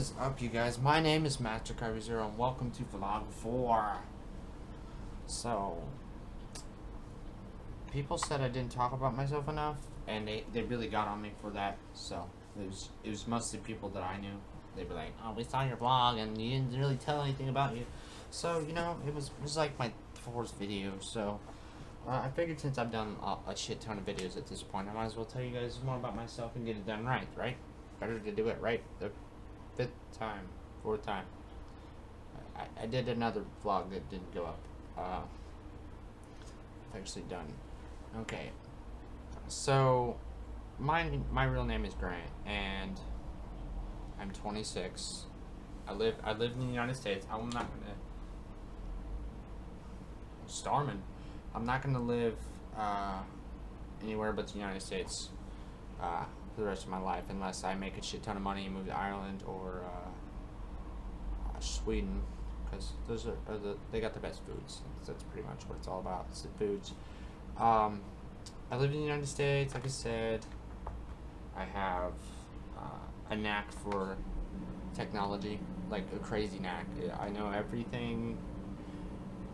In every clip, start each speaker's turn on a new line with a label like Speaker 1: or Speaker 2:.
Speaker 1: is up, you guys? My name is MasterCarry0 and welcome to Vlog 4. So, people said I didn't talk about myself enough, and they really got on me for that. So, it was mostly people that I knew. They'd be like, "Oh, we saw your vlog and you didn't really tell anything about you." So, it was like my fourth video. So, I figured since I've done a shit ton of videos at this point, I might as well tell you guys more about myself and get it done right? Better to do it right the fourth time. I did another vlog that didn't go up. I've actually done. Okay, so my real name is Grant, and I'm 26. I live in the United States. I'm not gonna Starman. I'm not gonna live anywhere but the United States for the rest of my life, unless I make a shit ton of money and move to Ireland or Sweden, because those are they got the best foods. That's pretty much what it's all about. It's the foods. I live in the United States. Like I said, I have a knack for technology, like a crazy knack. I know everything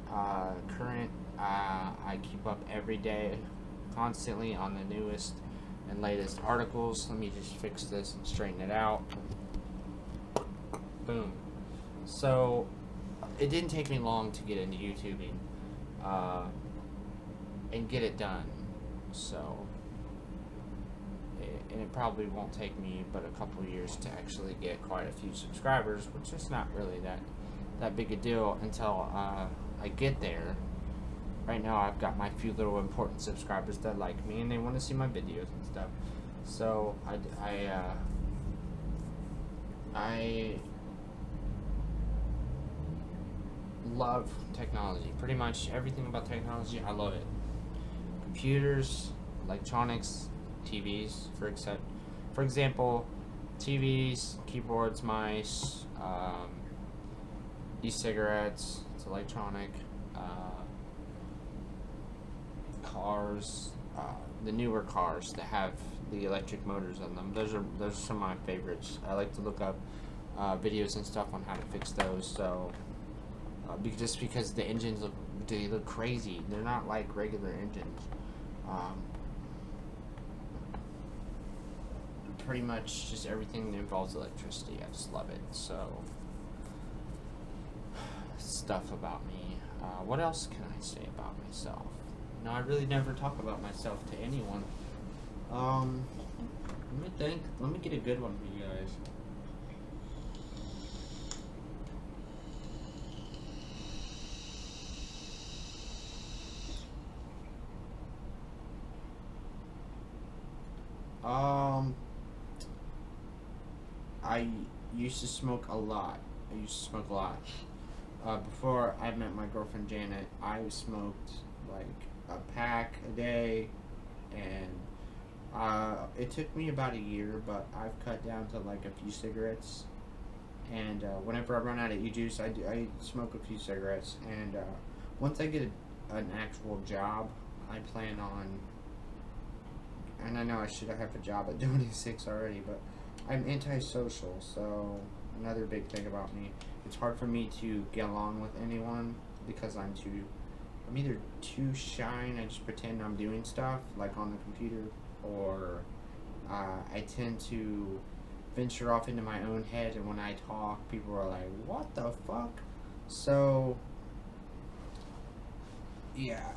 Speaker 1: current. I keep up every day, constantly on the newest and latest articles. Let me just fix this and straighten it out. Boom. So, it didn't take me long to get into YouTubing and get it done. So, and it probably won't take me but a couple years to actually get quite a few subscribers, which is not really that big a deal until I get there. Right now, I've got my few little important subscribers that like me and they want to see my videos and stuff. So I love technology. Pretty much everything about technology, I love it. Computers, electronics, TVs, for example, TVs, keyboards, mice, e-cigarettes. It's electronic. Cars, the newer cars that have the electric motors on them. Those are some of my favorites. I like to look up videos and stuff on how to fix those. So just because the engines look crazy, they're not like regular engines. Pretty much just everything that involves electricity, I just love it. So stuff about me. What else can I say about myself? No, I really never talk about myself to anyone. Let me think. Let me get a good one for you guys. I used to smoke a lot. Before I met my girlfriend Janet, I smoked like a pack a day, and it took me about a year, but I've cut down to like a few cigarettes. And whenever I run out of e-juice, I smoke a few cigarettes. And once I get an actual job, I plan on. And I know I should have a job at 26 already, but I'm antisocial. So another big thing about me, it's hard for me to get along with anyone because I'm either too shy and I just pretend I'm doing stuff like on the computer, or I tend to venture off into my own head, and when I talk, people are like, "What the fuck?" So yeah,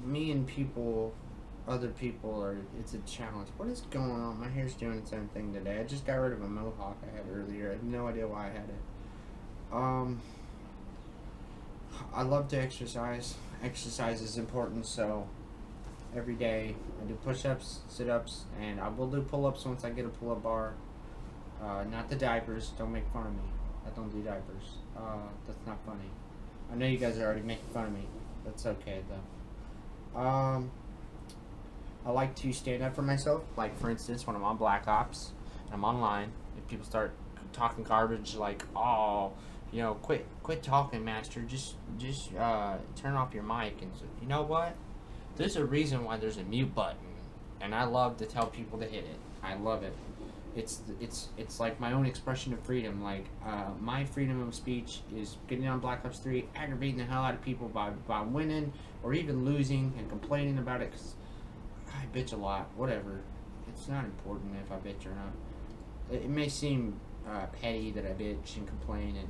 Speaker 1: me and other people it's a challenge. What is going on? My hair's doing its own thing today. I just got rid of a mohawk I had earlier. I have no idea why I had it. I love to exercise. Exercise is important, so every day I do push-ups, sit-ups, and I will do pull-ups once I get a pull-up bar. Not the diapers. Don't make fun of me. I don't do diapers. That's not funny. I know you guys are already making fun of me. That's okay, though. I like to stand up for myself. Like, for instance, when I'm on Black Ops and I'm online, if people start talking garbage like, "Oh, quit talking, master. Just turn off your mic." And so, you know what? There's a reason why there's a mute button, and I love to tell people to hit it. I love it. it's like my own expression of freedom. Like my freedom of speech is getting on Black Ops 3, aggravating the hell out of people by winning or even losing and complaining about it because I bitch a lot. Whatever, it's not important if I bitch or not. It may seem petty that I bitch and complain, and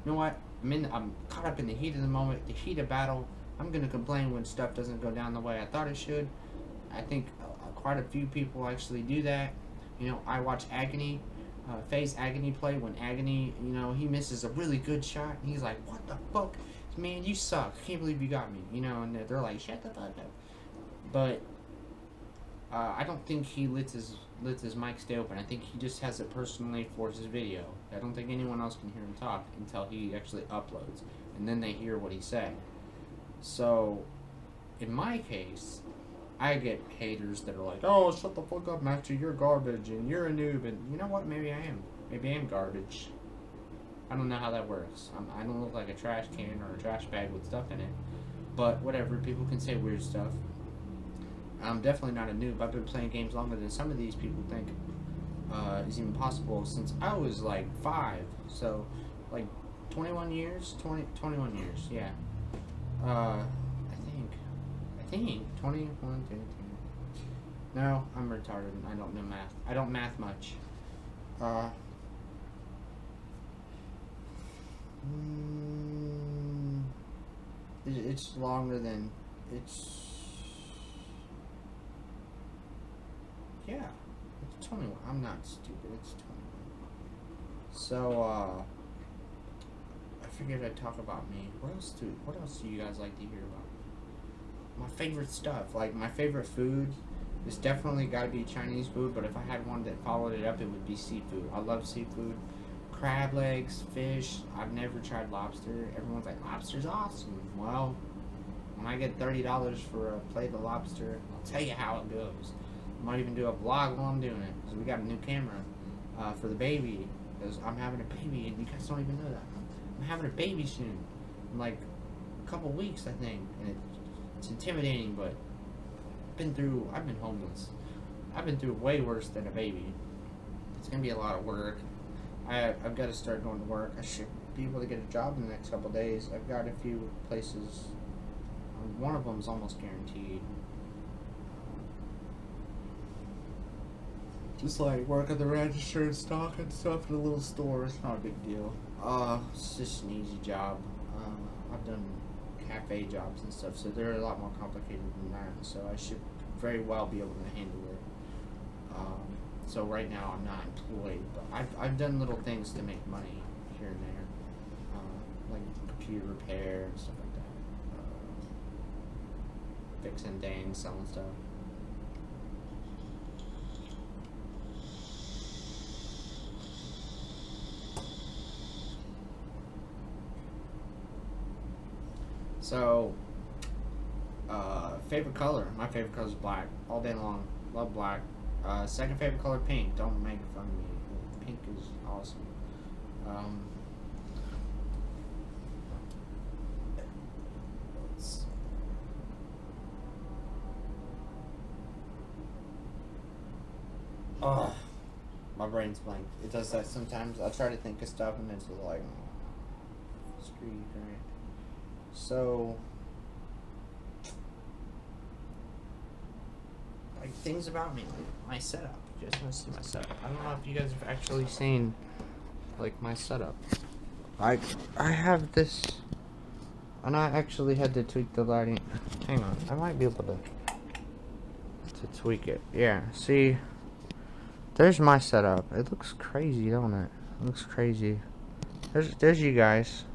Speaker 1: you know what? I'm caught up in the heat of the moment, the heat of battle. I'm gonna complain when stuff doesn't go down the way I thought it should. I think quite a few people actually do that. You know, I watch Agony, FaZe Agony play when Agony, you know, he misses a really good shot, and he's like, "What the fuck, man? You suck! I can't believe you got me." You know, and they're like, "Shut the fuck up." But I don't think he lets his mic stay open. I think he just has it personally for his video. I don't think anyone else can hear him talk until he actually uploads, and then they hear what he's saying. So, in my case, I get haters that are like, "Oh, shut the fuck up, Master, you're garbage, and you're a noob," and you know what? Maybe I am. Maybe I am garbage. I don't know how that works. I don't look like a trash can or a trash bag with stuff in it. But whatever, people can say weird stuff. I'm definitely not a noob. I've been playing games longer than some of these people think is even possible since I was like 5. So, like 21 years? 21 years, yeah. I think 21, 22. No, I'm retarded. I don't know math. I don't math much. It's longer than yeah. It's 21. I'm not stupid. It's 21. So I figured I'd talk about me. What else do you guys like to hear about? My favorite stuff, like my favorite food, is definitely got to be Chinese food. But if I had one that followed it up, it would be seafood. I love seafood, crab legs, fish. I've never tried lobster. Everyone's like, lobster's awesome. Well, when I get $30 for a plate of lobster, I'll tell you how it goes. I might even do a vlog while I'm doing it because we got a new camera for the baby. Because I'm having a baby, and you guys don't even know that. I'm having a baby soon, in like a couple weeks, I think, and it's intimidating, but I've been homeless. I've been through way worse than a baby. It's gonna be a lot of work. I've got to start going to work. I should be able to get a job in the next couple days. I've got a few places. One of them's almost guaranteed. Just like work at the register and stock and stuff in a little store. It's not a big deal. It's just an easy job. I've done cafe jobs and stuff, so they're a lot more complicated than that. So I should very well be able to handle it. So right now I'm not employed, but I've done little things to make money here and there, like computer repair and stuff like that. Fixing things, selling stuff. So, favorite color. My favorite color is black. All day long. Love black. Second favorite color, pink. Don't make fun of me. Pink is awesome. My brain's blank. It does that sometimes. I try to think of stuff and it's like, screw you, right? So, like things about me, like my setup. You guys want to see my setup? I don't know if you guys have actually seen like my setup. I have this, and I actually had to tweak the lighting. Hang on, I might be able to tweak it. Yeah, see, there's my setup. It looks crazy, don't it? It looks crazy. There's you guys.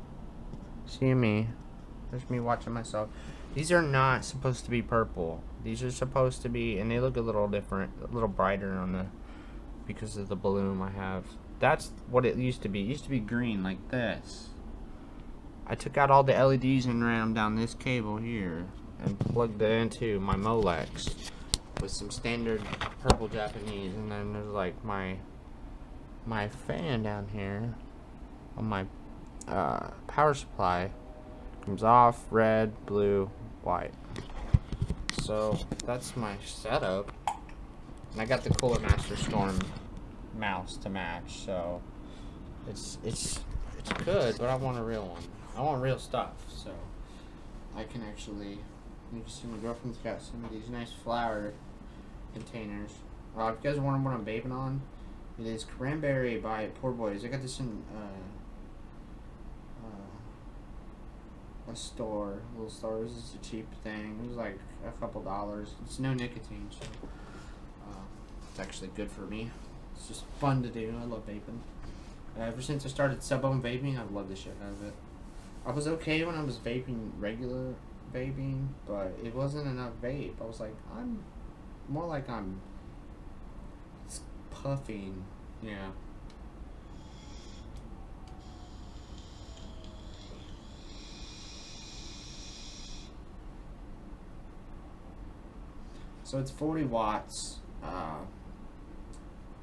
Speaker 1: See me. There's me watching myself. These are not supposed to be purple. These are supposed to be, and they look a little different, a little brighter on the, because of the balloon I have. That's what it used to be. It used to be green like this. I took out all the LEDs and ran them down this cable here and plugged it into my Molex with some standard purple Japanese, and then there's like my fan down here on my power supply. Comes off, red, blue, white. So that's my setup. And I got the Cooler Master Storm mouse to match. So it's good, but I want a real one. I want real stuff. So I can actually. You can see my girlfriend's got some of these nice flower containers. If you guys want what I'm vaping on, it is Cranberry by Poor Boys. I got this in a store, a little store. This is a cheap thing. It was like a couple dollars. It's no nicotine, so it's actually good for me. It's just fun to do. I love vaping. Ever since I started sub-ohm vaping, I've loved the shit out of it. I was okay when I was vaping regular vaping, but it wasn't enough vape. I was like, I'm more like I'm puffing, yeah. So it's 40 watts.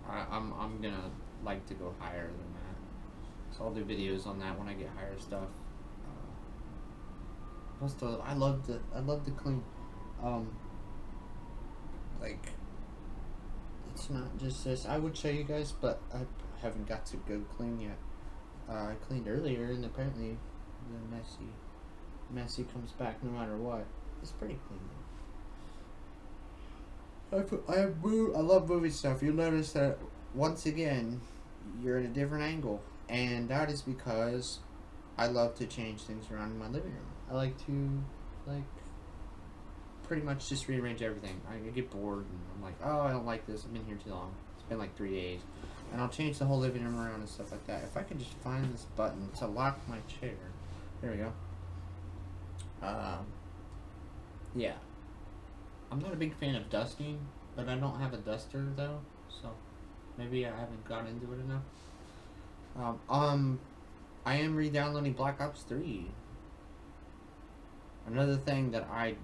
Speaker 1: I'm gonna like to go higher than that. So I'll do videos on that when I get higher stuff. I love the clean. Like it's not just this. I would show you guys, but I haven't got to go clean yet. I cleaned earlier, and apparently the messy comes back no matter what. It's pretty clean though. I love movie stuff. You'll notice that once again, you're at a different angle, and that is because I love to change things around in my living room. I like to, pretty much just rearrange everything. I get bored, and I'm like, oh, I don't like this. I've been here too long. It's been like 3 days. And I'll change the whole living room around and stuff like that. If I can just find this button to lock my chair. There we go. Yeah. I'm not a big fan of dusting, but I don't have a duster, though. So, maybe I haven't got into it enough. I am re-downloading Black Ops 3. Another thing a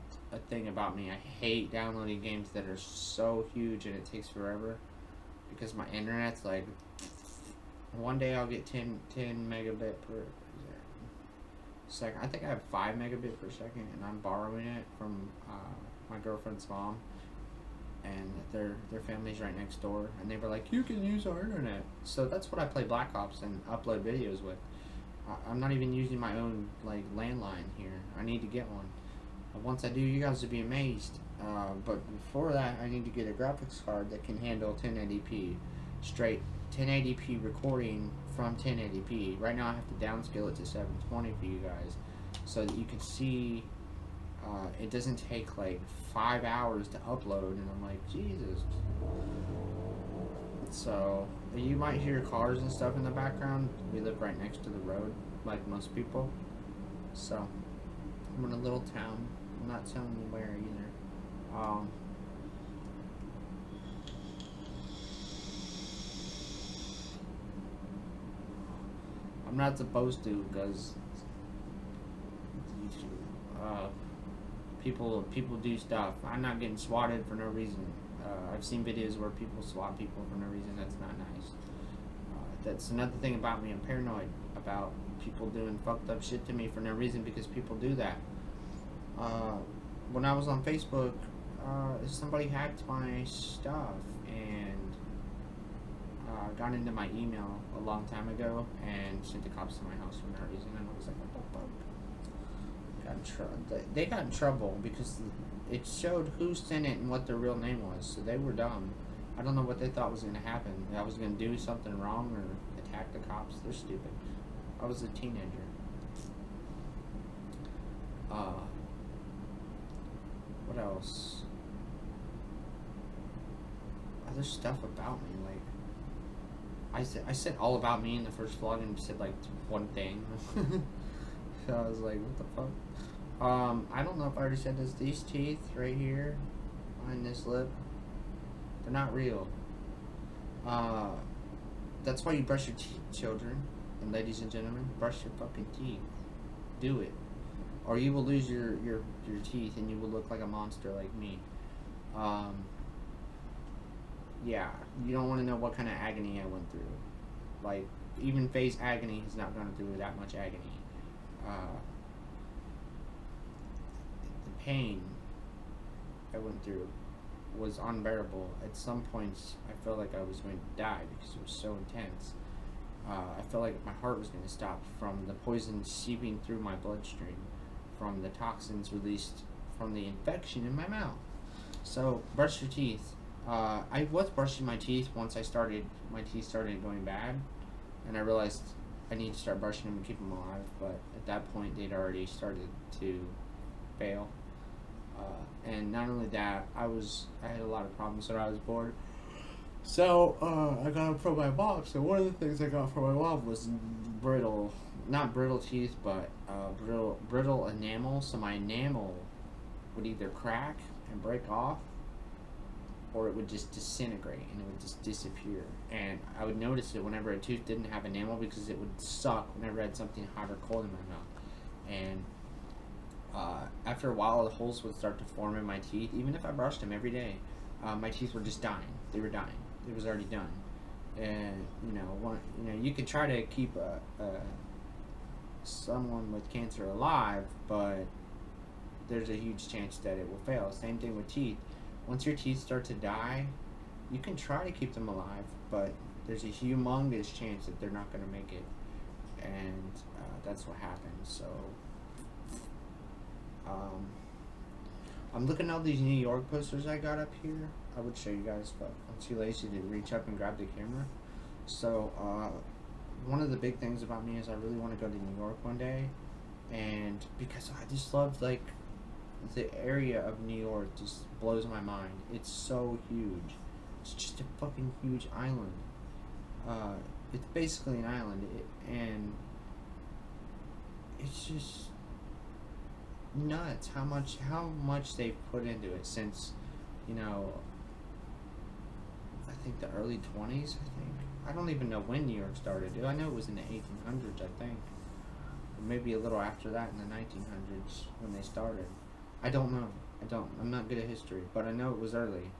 Speaker 1: thing about me, I hate downloading games that are so huge and it takes forever. Because my internet's like, one day I'll get 10 megabit per second. I think I have 5 megabit per second, and I'm borrowing it from my girlfriend's mom. And their family's right next door, and they were like, you can use our internet. So that's what I play Black Ops and upload videos with. I'm not even using my own landline here. I need to get one. Once I do, you guys will be amazed. But before that, I need to get a graphics card that can handle 1080p, straight 1080p recording from 1080p. Right now I have to downscale it to 720 for you guys, so that you can see it doesn't take like 5 hours to upload, and I'm like, Jesus. So you might hear cars and stuff in the background. We live right next to the road, like most people. So I'm in a little town. I'm not telling you where either. I'm not supposed to, because people do stuff. I'm not getting swatted for no reason. I've seen videos where people swat people for no reason. That's not nice. That's another thing about me. I'm paranoid about people doing fucked up shit to me for no reason, because people do that. When I was on Facebook, somebody hacked my stuff and got into my email a long time ago and sent the cops to my house for no reason, and I was like, what the fuck? They got in trouble because it showed who sent it and what their real name was, so they were dumb. I don't know what they thought was going to happen. I was going to do something wrong or attack the cops. They're stupid. I was a teenager. What else? Other stuff about me, I said all about me in the first vlog and said like one thing. So I was like, what the fuck? I don't know if I already said this. These teeth right here behind this lip, they're not real. That's why you brush your teeth, children and ladies and gentlemen. Brush your fucking teeth. Do it, or you will lose your teeth and you will look like a monster like me. Yeah, you don't want to know what kind of agony I went through. Like, even phase agony has not gone through that much agony. The pain I went through was unbearable. At some points, I felt like I was going to die because it was so intense. I felt like my heart was going to stop from the poison seeping through my bloodstream, from the toxins released from the infection in my mouth. So, brush your teeth. I was brushing my teeth once my teeth started going bad, and I realized I need to start brushing them and keep them alive, but at that point, they'd already started to fail. And not only that, I had a lot of problems when I was bored. So, I got them from my mom. So one of the things I got from my mom was not brittle teeth, but brittle enamel. So my enamel would either crack and break off, or it would just disintegrate and it would just disappear. And I would notice it whenever a tooth didn't have enamel because it would suck whenever I had something hot or cold in my mouth. And after a while, the holes would start to form in my teeth. Even if I brushed them every day, my teeth were just dying. They were dying. It was already done. And you could try to keep someone with cancer alive, but there's a huge chance that it will fail. Same thing with teeth. Once your teeth start to die, you can try to keep them alive, but there's a humongous chance that they're not going to make it. And that's what happens. So I'm looking at all these New York posters I got up here. I would show you guys, but I'm too lazy to reach up and grab the camera. So one of the big things about me is I really want to go to New York one day, and because I just love the area of New York just blows my mind. It's so huge. It's just a fucking huge island. It's basically an island, and it's just nuts how much they've put into it since, I think the early 20s. I don't even know when New York started. I know it was in the 1800s, I think, or maybe a little after that in the 1900s when they started. I don't know. I'm not good at history, but I know it was early.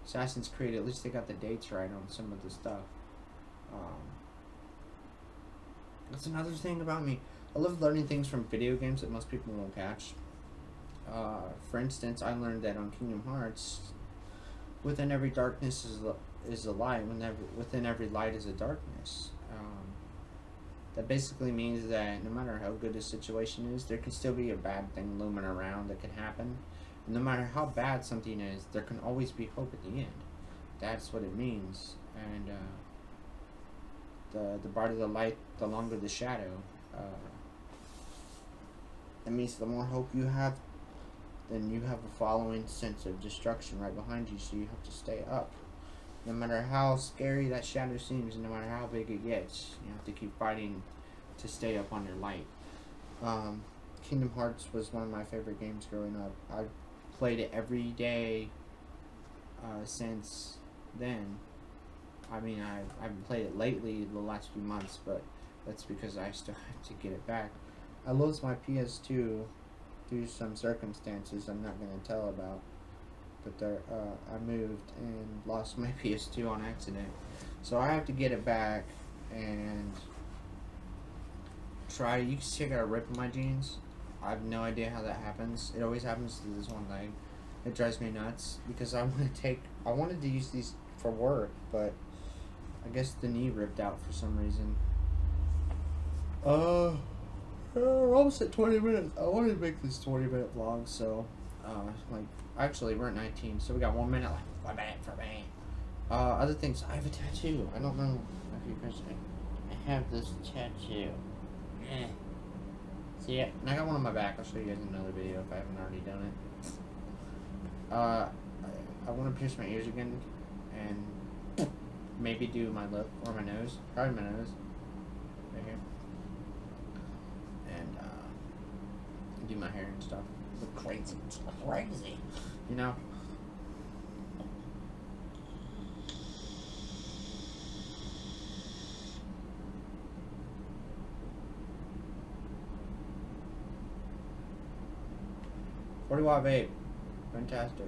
Speaker 1: Assassin's Creed, at least they got the dates right on some of the stuff. That's another thing about me. I love learning things from video games that most people won't catch. For instance, I learned that on Kingdom Hearts, within every darkness is a light. Within every light is a darkness. That basically means that no matter how good a situation is, there can still be a bad thing looming around that can happen. And no matter how bad something is, there can always be hope at the end. That's what it means. And the brighter the light, the longer the shadow. That means the more hope you have, then you have a following sense of destruction right behind you, so you have to stay up. No matter how scary that shadow seems, and no matter how big it gets, you have to keep fighting to stay up on your light. Kingdom Hearts was one of my favorite games growing up. I played it every day since then. I mean, I haven't played it lately the last few months, but that's because I still have to get it back. I lost my PS2 due to some circumstances I'm not going to tell about. But I moved and lost my PS2 on accident. So I have to get it back and try. You can see I got a rip in my jeans. I have no idea how that happens. It always happens to this one leg. It drives me nuts because I wanted to use these for work, but I guess the knee ripped out for some reason. We're almost at 20 minutes. I wanted to make this 20-minute vlog, so actually we're at 19, so we got 1 minute, 1 minute for me. Other things, I have a tattoo. I don't know if you guys, I have this tattoo. See it? And I got one on my back. I'll show you guys in another video if I haven't already done it. I want to pierce my ears again, and maybe do my lip or my nose. Probably my nose. Right here. And do my hair and stuff. Look crazy. It's crazy. You know? $40 vape. Fantastic.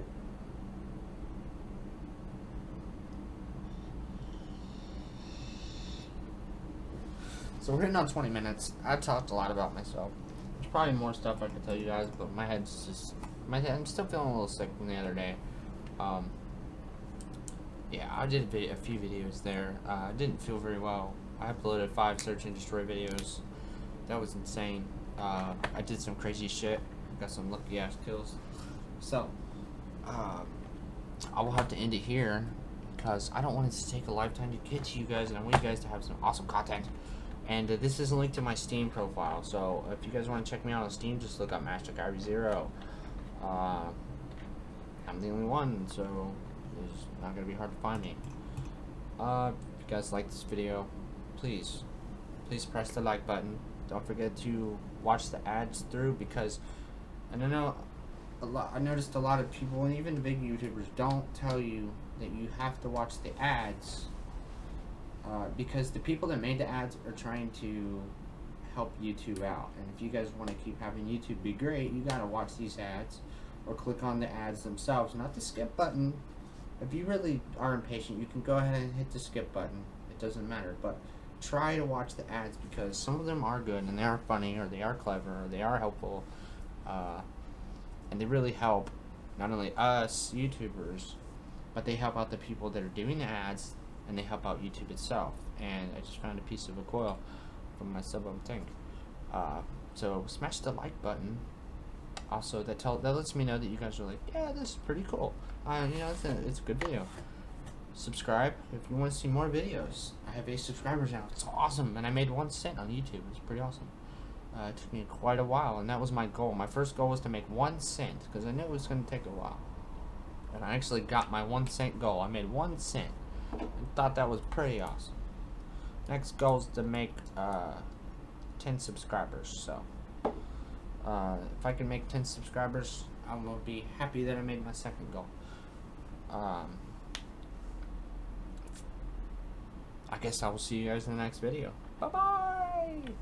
Speaker 1: So we're hitting on 20 minutes. I talked a lot about myself. There's probably more stuff I could tell you guys, but I'm still feeling a little sick from the other day. Yeah, I did a few videos there. I didn't feel very well. I uploaded 5 search and destroy videos. That was insane. I did some crazy shit. Got some lucky ass kills. So, I will have to end it here because I don't want it to take a lifetime to get to you guys, and I want you guys to have some awesome content. And this is a link to my Steam profile. So if you guys want to check me out on Steam, just look up Master Kyrie 0. I'm the only one, so it's not gonna be hard to find me. If you guys like this video, please press the like button. Don't forget to watch the ads through, because I know I noticed a lot of people, and even the big YouTubers, don't tell you that you have to watch the ads, because the people that made the ads are trying to help YouTube out. And if you guys want to keep having YouTube be great, you gotta watch these ads or click on the ads themselves, not the skip button. If you really are impatient, you can go ahead and hit the skip button. It doesn't matter, but try to watch the ads, because some of them are good and they are funny, or they are clever, or they are helpful, and they really help not only us YouTubers, but they help out the people that are doing the ads, and they help out YouTube itself. And I just found a piece of a coil from my sub tank. So smash the like button. Also, that lets me know that you guys are like, yeah, this is pretty cool. You know, it's a good video. Subscribe if you want to see more videos. I have 8 subscribers now. It's awesome, and I made 1 cent on YouTube. It's pretty awesome. It took me quite a while, and that was my goal. My first goal was to make 1 cent, because I knew it was going to take a while. And I actually got my 1 cent goal. I made 1 cent, and thought that was pretty awesome. Next goal is to make 10 subscribers. So if I can make 10 subscribers, I will be happy that I made my second goal. I guess I will see you guys in the next video. Bye bye.